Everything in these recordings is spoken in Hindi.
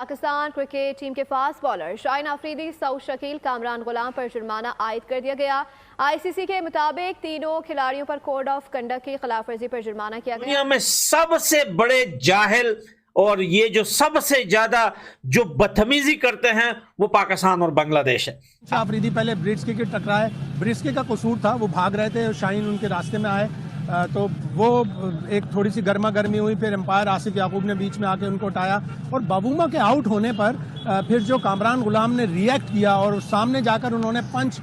पाकिस्तान क्रिकेट टीम के फास्ट बॉलर शाहीन अफरीदी, सऊद शकील, कामरान गुलाम पर जुर्माना आयद कर दिया गया। आईसीसी के मुताबिक तीनों खिलाड़ियों पर कोड ऑफ कंडक्ट की खिलाफवर्जी पर जुर्माना किया गया। दुनिया में सबसे बड़े जाहिल और ये जो सबसे ज्यादा जो बदतमीजी करते हैं वो पाकिस्तान और बांग्लादेश है। अफरीदी पहले ब्रिस्के के टकराए, ब्रिस्के का कसूर था, वो भाग रहे थे, शाहीन उनके रास्ते में आए तो वो एक थोड़ी सी गर्मा गर्मी हुई, फिर एम्पायर आसिफ याकूब ने बीच में आके उनको उठाया और बबूमा के आउट होने पर फिर जो कामरान गुलाम ने रिएक्ट किया और सामने जाकर उन्होंने पंच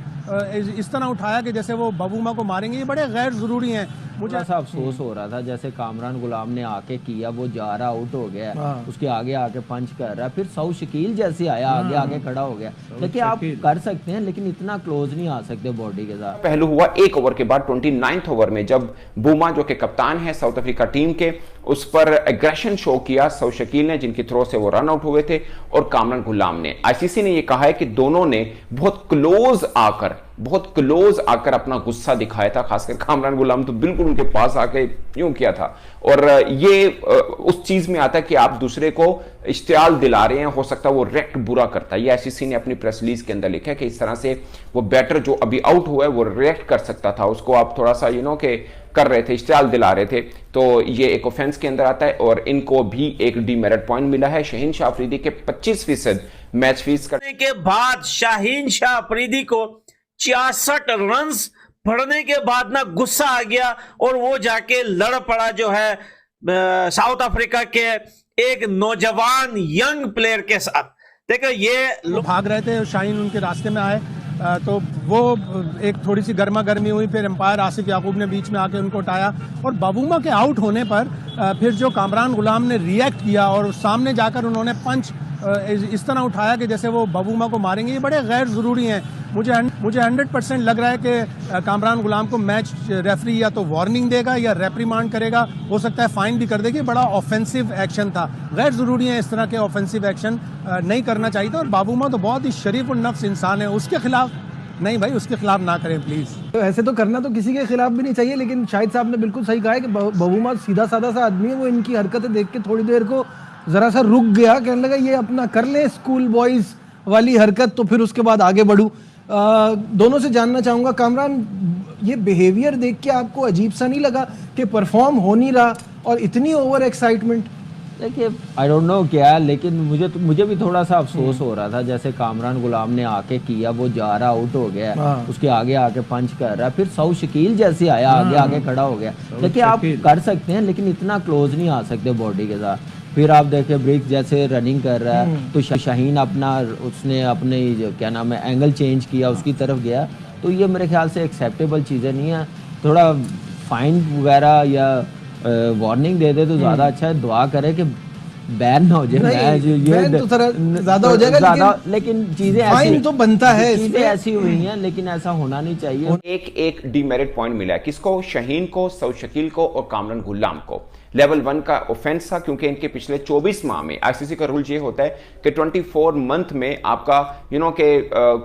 इस तरह उठाया कि जैसे वो बबूमा को मारेंगे। ये बड़े गैर ज़रूरी हैं। मुझे ऐसा अफसोस हो रहा था जैसे कामरान गुलाम ने आके किया, वो जा रहा आउट हो गया, उसके आगे आके पंच कर रहा, फिर सऊद शकील जैसे आया आगे आगे खड़ा हो गया। देखिए आप कर सकते हैं लेकिन इतना क्लोज नहीं आ सकते बॉडी के साथ। पहलू हुआ एक ओवर के बाद 29th ओवर में जब बूमा जो कि कप्तान है साउथ अफ्रीका टीम के, उस पर एग्रेशन शो किया सऊद शकील ने, जिनकी थ्रो से वो रन आउट हुए थे, और कामरान गुलाम ने। आईसीसी ने यह कहा है कि दोनों ने बहुत क्लोज आकर अपना गुस्सा दिखाया था। खासकर कामरान गुलाम तो बिल्कुल उनके पास आके यूं किया था, और ये उस चीज में आता है कि आप दूसरे को इश्तियाल दिला रहे हैं, हो सकता है वो रिएक्ट बुरा करता है। ये आईसीसी ने अपनी प्रेस रिलीज के अंदर लिखा है कि इस तरह से वो बैटर जो अभी आउट हुआ है वो रिएक्ट कर सकता था, उसको आप थोड़ा सा के कर रहे थे, इश्तियाल दिला रहे थे, तो ये एक ऑफेंस के अंदर आता है। और इनको भी एक डीमेरिट पॉइंट मिला है। शाहीन शाह अफरीदी के 25% मैच फीस करने के बाद शाहीन शाह अफरीदी को 66 रन पड़ने के बाद ना गुस्सा आ गया और वो जाके लड़ पड़ा जो है साउथ अफ्रीका के एक नौजवान यंग प्लेयर के साथ। देखो ये भाग रहे थे, शाहीन उनके रास्ते में आए तो वो एक थोड़ी सी गर्मा गर्मी हुई, फिर एम्पायर आसिफ याकूब ने बीच में आके उनको उठाया और बबूमा के आउट होने पर फिर जो कामरान गुलाम ने रिएक्ट किया और सामने जाकर उन्होंने पंच इस तरह उठाया कि जैसे वो बबूमा को मारेंगे। ये बड़े गैर ज़रूरी हैं। मुझे 100% लग रहा है कि कामरान गुलाम को मैच रेफरी या तो वार्निंग देगा या रेप्रीमांड करेगा, हो सकता है फाइन भी कर देगी। बड़ा ऑफेंसिव एक्शन था, गैर ज़रूरी है इस तरह के ऑफेंसिव एक्शन नहीं करना चाहिए था। और बबूमा तो बहुत ही शरीफ और नफ्स इंसान है, उसके खिलाफ नहीं भाई, उसके खिलाफ ना करें प्लीज़। तो ऐसे तो करना तो किसी के खिलाफ भी नहीं चाहिए, लेकिन शाहिद साहब ने बिल्कुल सही कहा है कि बबूमा सीधा साधा सा आदमी है। वो इनकी हरकतें देख के थोड़ी देर को ज़रा सा रुक गया, कहने लगा ये अपना कर ले स्कूल बॉयज़ वाली हरकत, तो फिर उसके बाद आगे बढ़ूँ। दोनों से जानना चाहूँगा, कामरान ये बिहेवियर देख के आपको अजीब सा नहीं लगा कि परफॉर्म हो नहीं रहा और इतनी ओवर एक्साइटमेंट? देखिए आई डोंट नो क्या, लेकिन मुझे भी थोड़ा सा अफसोस हो रहा था जैसे कामरान गुलाम ने आके किया, वो जा रहा आउट हो गया, उसके आगे आके पंच कर रहा, फिर सऊद शकील जैसे आया आगे आगे खड़ा हो गया। देखिए आप कर सकते हैं लेकिन इतना क्लोज नहीं आ सकते बॉडी के साथ। फिर आप देखिए ब्रिक जैसे रनिंग कर रहा है तो शाहीन उसने अपने क्या नाम है एंगल चेंज किया, उसकी तरफ गया, तो ये मेरे ख्याल से एक्सेप्टेबल चीज़ें नहीं है। थोड़ा फाइन वगैरह या वार्निंग दे दे तो ज़्यादा अच्छा है। दुआ करे कि बैन ना हो जाए, ये तो ज़्यादा हो जाएगा, लेकिन चीज़ें ऐसी तो बनता है, चीज़ें ऐसी हुई हैं, लेकिन ऐसा होना नहीं चाहिए। एक डीमेरिट पॉइंट मिला है किसको? शाहीन को, सऊद शकील को और कामरान गुलाम को। लेवल 1 का ऑफेंस था क्योंकि इनके पिछले 24 माह में आईसीसी का रूल ये होता है कि 24 मंथ में आपका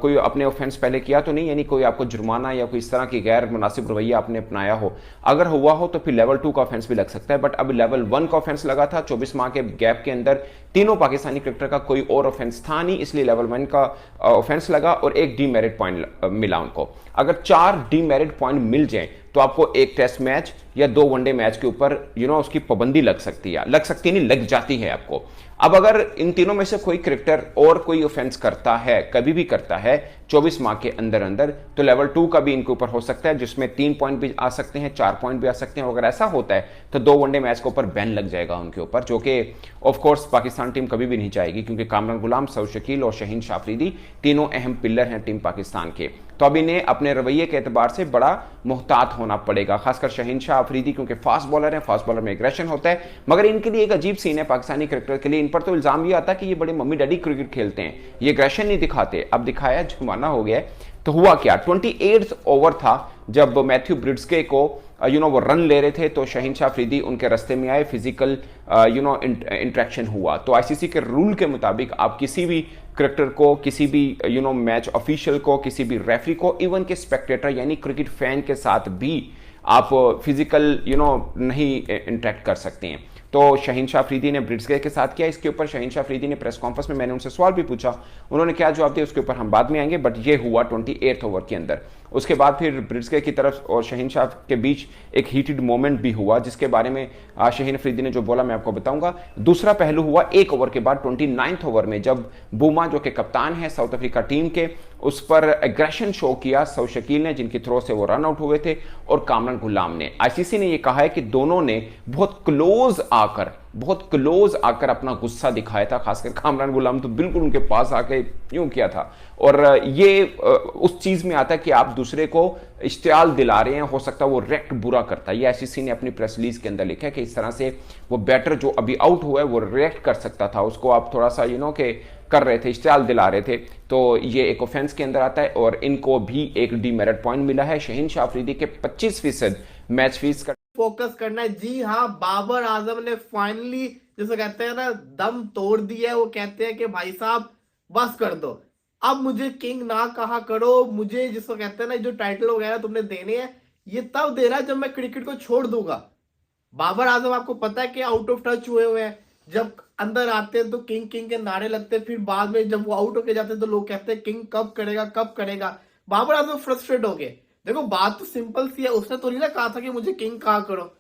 कोई अपने ऑफेंस पहले किया तो नहीं, यानी कोई आपको जुर्माना या कोई इस तरह की गैर मुनासिब रवैया आपने अपनाया हो, अगर हुआ हो तो फिर लेवल 2 का ऑफेंस भी लग सकता है। बट अब लेवल 1 का ऑफेंस लगा था। 24 माह के गैप के अंदर तीनों पाकिस्तानी क्रिकेटर का कोई और ऑफेंस था नहीं, इसलिए लेवल 1 का ऑफेंस लगा और एक डीमेरिट पॉइंट मिला उनको। अगर 4 डीमेरिट पॉइंट मिल जाए तो आपको एक टेस्ट मैच या 2 वनडे मैच के ऊपर उसकी पाबंदी लग सकती है, नहीं लग जाती है आपको। अब अगर इन तीनों में से कोई क्रिकेटर और कोई ऑफेंस करता है, कभी भी करता है 24 माह के अंदर अंदर, तो लेवल 2 का भी इनके ऊपर हो सकता है, जिसमें 3 पॉइंट भी आ सकते हैं, 4 पॉइंट भी आ सकते हैं। अगर ऐसा होता है तो 2 वनडे मैच के ऊपर बैन लग जाएगा उनके ऊपर, जो कि ऑफ कोर्स पाकिस्तान टीम कभी भी नहीं चाहेगी, क्योंकि कामरान गुलाम, सऊद शकील और शाहीन शाह अफरीदी तीनों अहम पिलर हैं टीम पाकिस्तान के। तो अब इन्हें अपने रवैये के एतबार से बड़ा मुहतात होना पड़ेगा, खासकर शाहीन शाह अफरीदी क्योंकि फास्ट बॉलर है, फास्ट बॉलर में एग्रेशन होता है। मगर इनके लिए एक अजीब सीन है पाकिस्तानी क्रिकेटर के लिए, इन पर तो इल्जाम ये आता है कि ये बड़े मम्मी डैडी क्रिकेट खेलते हैं, ये एग्रेशन नहीं दिखाते। अब दिखाया, जुर्माना हो गया। तो हुआ क्या, 28th ओवर था जब मैथ्यू ब्रिस्के को वो रन ले रहे थे, तो शाहीन शाह अफरीदी उनके रास्ते में आए, फिजिकल इंटरेक्शन हुआ। तो आईसीसी के रूल के मुताबिक आप किसी भी क्रिकेटर को, किसी भी मैच ऑफिशियल को, किसी भी रेफरी को, इवन के स्पेक्टेटर यानी क्रिकेट फैन के साथ भी आप फिजिकल नहीं इंटरेक्ट कर सकते हैं। तो शहीन शाह अफरीदी ने ब्रिट्सगे के साथ किया। इसके ऊपर शहीन शाह अफरीदी ने प्रेस कॉन्फ्रेंस में, मैंने उनसे सवाल भी पूछा, उन्होंने क्या जवाब दिया उसके ऊपर हम बाद में आएंगे, बट ये हुआ 28 ओवर के अंदर। उसके बाद फिर ब्रिट्सगे की तरफ और शहीन शाह के बीच एक हीटेड मोमेंट भी हुआ, जिसके बारे में शहीन अफरीदी ने जो बोला मैं आपको बताऊंगा। दूसरा पहलू हुआ 1 ओवर के बाद 29 ओवर में, जब बुमा जो कि कप्तान है साउथ अफ्रीका टीम के, उस पर एग्रेशन शो किया सऊ शकील ने, जिनकी थ्रो से वो रन आउट हुए थे, और कामरान गुलाम ने। आईसीसी ने यह कहा है कि दोनों ने बहुत क्लोज आकर अपना गुस्सा दिखाया था, खासकर कामरान गुलाम तो बिल्कुल उनके पास आके यूं किया था। और ये उस चीज में आता है कि आप दूसरे को इश्तियाल दिला रहे हैं, हो सकता है वो रिएक्ट बुरा करता है। ये आईसीसी ने अपनी प्रेस रिलीज के अंदर लिखा है कि इस तरह से वो बैटर जो अभी आउट हुआ है वो रिएक्ट कर सकता था, उसको आप थोड़ा सा के कर रहे थे, इश्तियाल दिला रहे थे, तो ये एक ऑफेंस के अंदर आता है। और इनको भी एक डीमेरिट पॉइंट मिला है। शहीन शाह अफरीदी के 25% मैच फीस का फोकस करना है। जी हाँ, बाबर आजम ने फाइनली जिसे कहते हैं ना दम तोड़ दिया है। वो कहते हैं कि भाई साहब बस कर दो, अब मुझे किंग ना कहा करो, मुझे जिसको कहते हैं ना जो टाइटल वगैरह तुमने देने हैं ये तब देना जब मैं क्रिकेट को छोड़ दूंगा। बाबर आजम आपको पता है कि आउट ऑफ टच हुए हुए हैं, जब अंदर आते हैं तो किंग किंग के नारे लगते हैं, फिर बाद में जब वो आउट होके जाते हैं तो लोग कहते हैं किंग कब करेगा। बाबर आजम फ्रस्ट्रेट हो गए। देखो बात तो सिंपल सी है, उसने तो नहीं ना कहा था कि मुझे किंग कहा करो,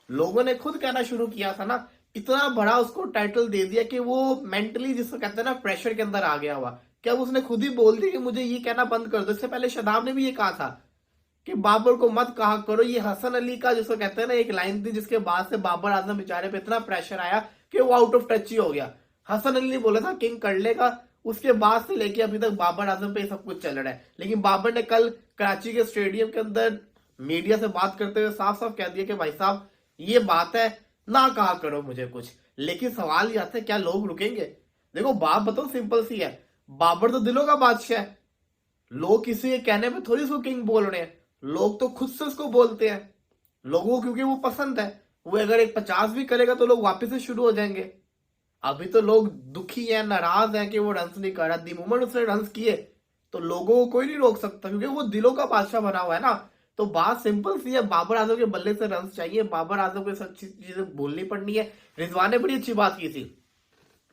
लोगों ने खुद कहना शुरू किया था ना। इतना बड़ा उसको टाइटल दे दिया कि वो मेंटली जिसको कहते हैं ना प्रेशर के अंदर आ गया हुआ। क्या उसने खुद ही बोल दिया कि मुझे ये कहना बंद कर दो? इससे पहले शादाब ने भी ये कहा था कि बाबर को मत कहा करो। ये हसन अली का जिसको कहते हैं ना एक लाइन थी, जिसके बाद से बाबर आजम बेचारे पे इतना प्रेशर आया कि वो आउट ऑफ टच ही हो गया। हसन अली ने बोला था किंग कर लेगा, उसके बाद से लेके अभी तक बाबर आजम पे सब कुछ चल रहा है। लेकिन बाबर ने कल कराची के स्टेडियम के अंदर मीडिया से बात करते हुए साफ साफ कह दिया कि भाई साहब ये बात है, ना कहा करो मुझे कुछ। लेकिन सवाल ये आता है क्या लोग रुकेंगे? देखो बात बताओ सिंपल सी है, बाबर तो दिलों का बादशाह है। लोग किसी के कहने पे थोड़ी उसको किंग बोल रहे हैं, लोग तो खुद से उसको बोलते हैं। लोगों को क्योंकि वो पसंद है, वो अगर एक 50 भी करेगा तो लोग वापस से शुरू हो जाएंगे। अभी तो लोग दुखी हैं, नाराज हैं कि वो रन्स नहीं कर रहा। दी मोमेंट उसने रन्स किए तो लोगों को कोई नहीं रोक सकता, क्योंकि वो दिलों का बादशाह बना हुआ है ना। तो बात सिंपल सी है, बाबर आजम के बल्ले से रन्स चाहिए, बाबर आजम को सब चीजें बोलनी पड़नी है। रिजवान ने बड़ी अच्छी बात की थी।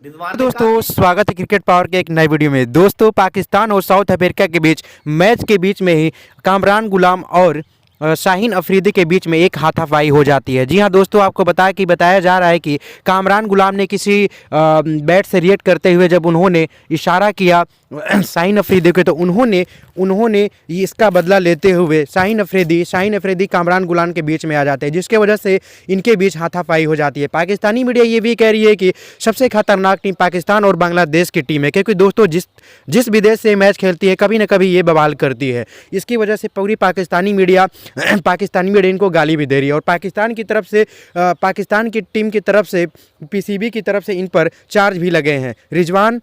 दोस्तों स्वागत है क्रिकेट पावर के एक नई वीडियो में। दोस्तों पाकिस्तान और साउथ अफ्रीका के बीच मैच के बीच में ही कामरान गुलाम और शाहीन अफरीदी के बीच में एक हाथापाई हो जाती है। जी हाँ दोस्तों, आपको बताया जा रहा है कि कामरान गुलाम ने किसी बैट से रिएक्ट करते हुए जब उन्होंने इशारा किया शाहीन अफरीदी के, तो उन्होंने इसका बदला लेते हुए शाहीन अफरीदी कामरान गुलाम के बीच में आ जाते हैं, जिसके वजह से इनके बीच हाथापाई हो जाती है। पाकिस्तानी मीडिया ये भी कह रही है कि सबसे खतरनाक टीम पाकिस्तान और बांग्लादेश की टीम है, क्योंकि दोस्तों जिस विदेश से मैच खेलती है कभी ना कभी ये बवाल करती है। इसकी वजह से पूरी पाकिस्तानी मीडिया इनको गाली भी दे रही है। और पाकिस्तान की टीम की तरफ से पीसीबी की तरफ से इन पर चार्ज भी लगे हैं। रिजवान